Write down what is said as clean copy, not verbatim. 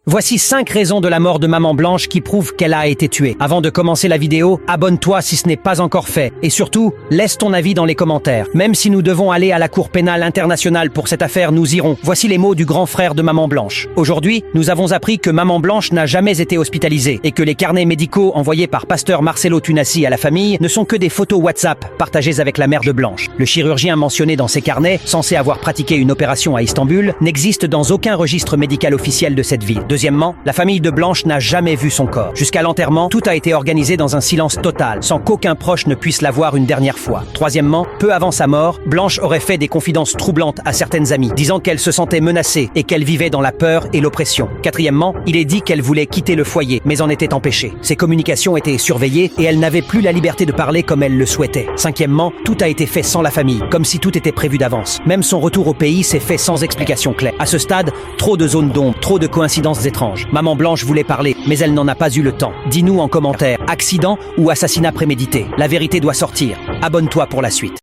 Voici 5 raisons de la mort de Maman Blanche qui prouvent qu'elle a été tuée. Avant de commencer la vidéo, abonne-toi si ce n'est pas encore fait. Et surtout, laisse ton avis dans les commentaires. Même si nous devons aller à la Cour pénale internationale pour cette affaire, nous irons. Voici les mots du grand frère de Maman Blanche. Aujourd'hui, nous avons appris que Maman Blanche n'a jamais été hospitalisée et que les carnets médicaux envoyés par pasteur Marcelo Tunasi à la famille ne sont que des photos WhatsApp partagées avec la mère de Blanche. Le chirurgien mentionné dans ces carnets, censé avoir pratiqué une opération à Istanbul, n'existe dans aucun registre médical officiel de cette ville. Deuxièmement, la famille de Blanche n'a jamais vu son corps. Jusqu'à l'enterrement, tout a été organisé dans un silence total, sans qu'aucun proche ne puisse la voir une dernière fois. Troisièmement, peu avant sa mort, Blanche aurait fait des confidences troublantes à certaines amies, disant qu'elle se sentait menacée et qu'elle vivait dans la peur et l'oppression. Quatrièmement, il est dit qu'elle voulait quitter le foyer, mais en était empêchée. Ses communications étaient surveillées et elle n'avait plus la liberté de parler comme elle le souhaitait. Cinquièmement, tout a été fait sans la famille, comme si tout était prévu d'avance. Même son retour au pays s'est fait sans explication claire. À ce stade, trop de zones d'ombre, trop de coïncidences étranges. Maman Blanche voulait parler, mais elle n'en a pas eu le temps. Dis-nous en commentaire, accident ou assassinat prémédité. La vérité doit sortir. Abonne-toi pour la suite.